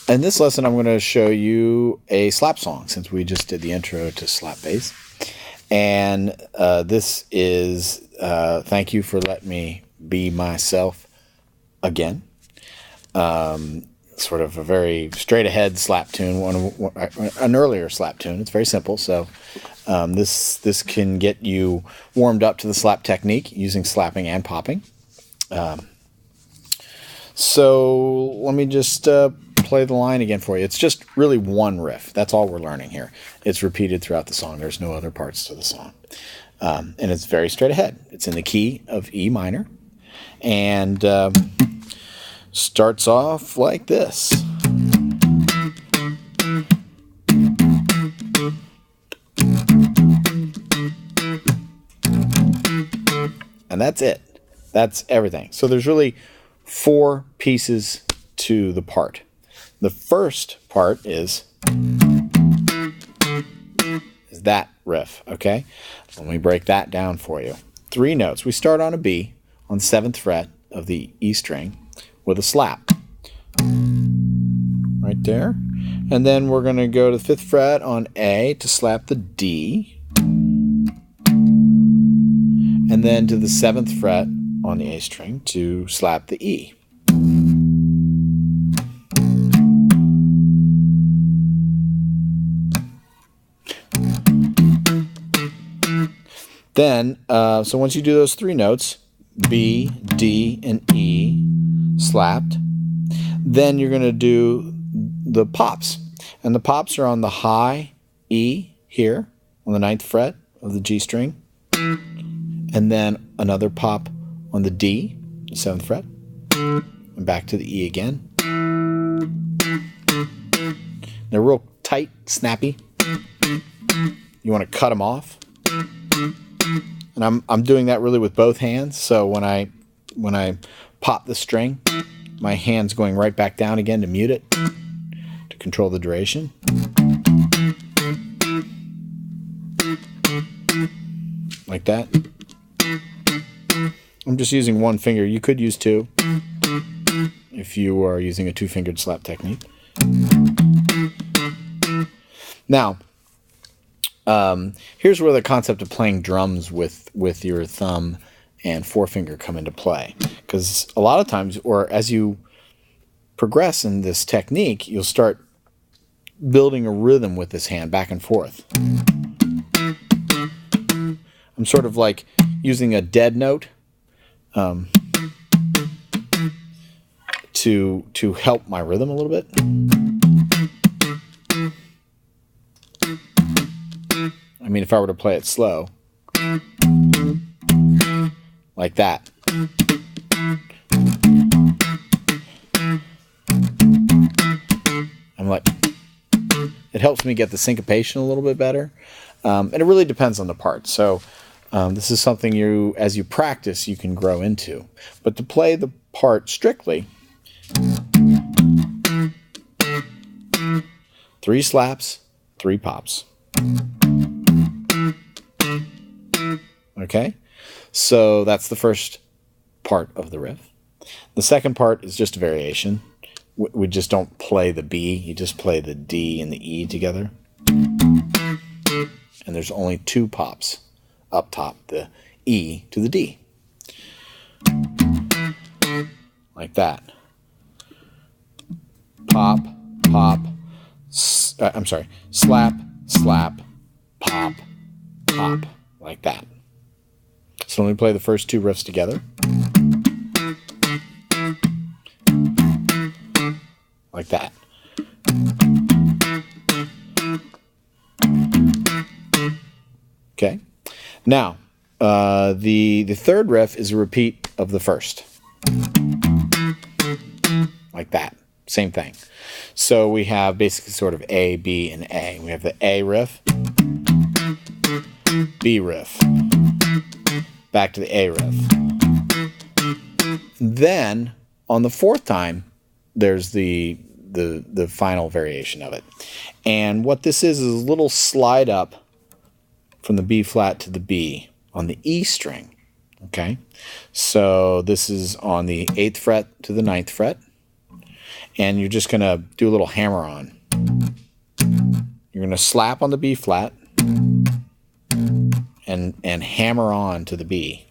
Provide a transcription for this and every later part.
In this lesson, I'm going to show you a slap song, since we just did the intro to slap bass. And this is Thank You for Letting Me Be Myself Again. Sort of a very straight-ahead slap tune, an earlier slap tune. It's very simple, so this can get you warmed up to the slap technique using slapping and popping. So let me just play the line again for you. It's just really one riff. That's all we're learning here. It's repeated throughout the song. There's no other parts to the song. And it's very straight ahead. It's in the key of E minor. And starts off like this. And that's it. That's everything. So there's really 4 pieces to the part. The first part is that riff, okay? Let me break that down for you. 3 notes. We start on a B on the 7th fret of the E string with a slap. Right there. And then we're going to go to the 5th fret on A to slap the D. And then to the 7th fret on the A string to slap the E. Then, so once you do those 3 notes, B, D, and E slapped, then you're going to do the pops. And the pops are on the high E here, on the 9th fret of the G string, and then another pop on the D, the 7th fret, and back to the E again. They're real tight, snappy. You want to cut them off. And I'm doing that really with both hands. So when I pop the string, my hand's going right back down again to mute it, to control the duration. Like that. I'm just using 1 finger. You could use 2 if you are using a 2-fingered slap technique. Now, here's where the concept of playing drums with your thumb and forefinger come into play. Because a lot of times, or as you progress in this technique, you'll start building a rhythm with this hand back and forth. I'm sort of like using a dead note to help my rhythm a little bit. I mean, if I were to play it slow, like that. I'm like, it helps me get the syncopation a little bit better. And it really depends on the part. So this is something as you practice, you can grow into. But to play the part strictly, 3 slaps, 3 pops. Okay, so that's the first part of the riff. The second part is just a variation. We just don't play the B, you just play the D and the E together. And there's only 2 pops up top, the E to the D. Like that. Pop, pop, slap, slap, pop, pop, like that. So let me play the first 2 riffs together. Like that. Okay. Now, the third riff is a repeat of the first. Like that. Same thing. So we have basically sort of A, B, and A. We have the A riff, B riff, back to the A riff. Then, on the 4th time, there's the final variation of it. And what this is a little slide up from the B flat to the B on the E string. Okay? So this is on the 8th fret to the 9th fret. and you're just going to do a little hammer on. You're going to slap on the B flat and hammer on to the B.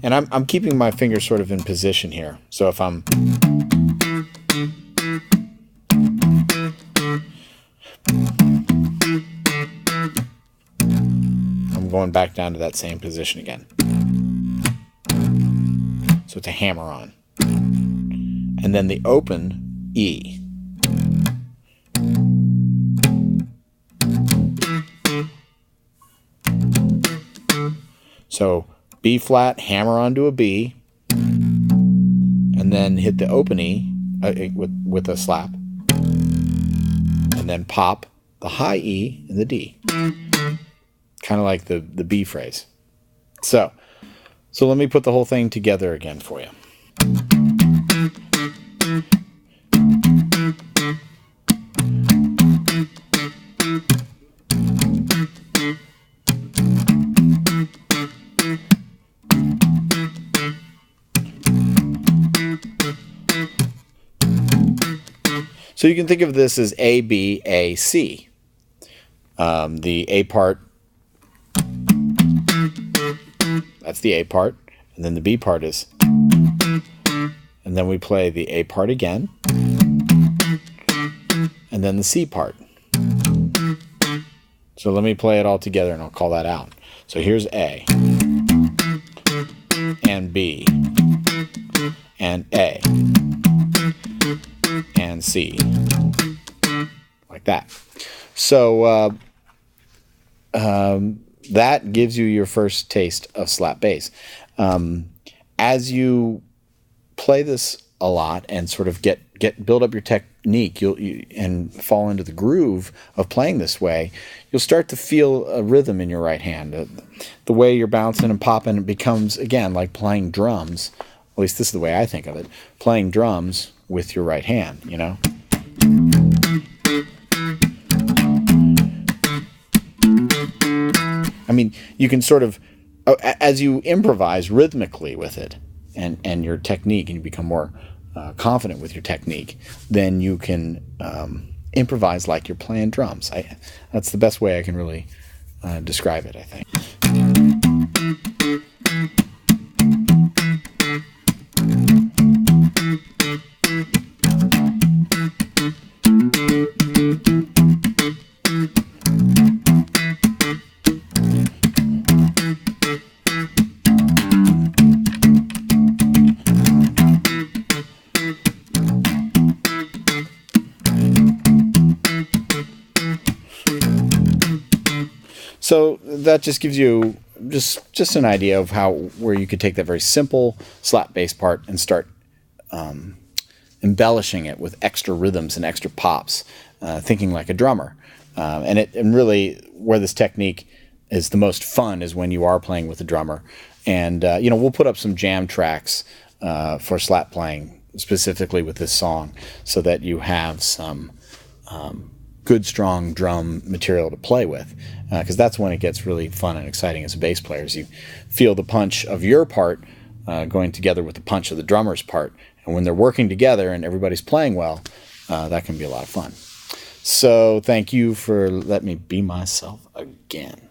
And I'm keeping my fingers sort of in position here. So if I'm going back down to that same position again. So it's a hammer on. And then the open E. So B flat, hammer onto a B, and then hit the open E with a slap, and then pop the high E and the D, kind of like the B phrase. So let me put the whole thing together again for you. So you can think of this as A, B, A, C. The A part, that's the A part, and then the B part is, and then we play the A part again, and then the C part. So let me play it all together and I'll call that out. So here's A, and B, and A, and C, like that. So that gives you your first taste of slap bass. As you play this a lot and sort of build up your technique, and fall into the groove of playing this way, you'll start to feel a rhythm in your right hand. The way you're bouncing and popping, it becomes, again, like playing drums. At least this is the way I think of it. Playing drums with your right hand, you know? I mean, you can sort of, as you improvise rhythmically with it and your technique, and you become more confident with your technique, then you can improvise like you're playing drums. That's the best way I can really describe it, I think. So that just gives you just an idea of where you could take that very simple slap bass part and start embellishing it with extra rhythms and extra pops, thinking like a drummer. And really where this technique is the most fun is when you are playing with a drummer. And we'll put up some jam tracks for slap playing specifically with this song, so that you have some good, strong drum material to play with, because that's when it gets really fun and exciting as a bass player, is you feel the punch of your part going together with the punch of the drummer's part. And when they're working together and everybody's playing well, that can be a lot of fun. So thank you for letting me be myself again.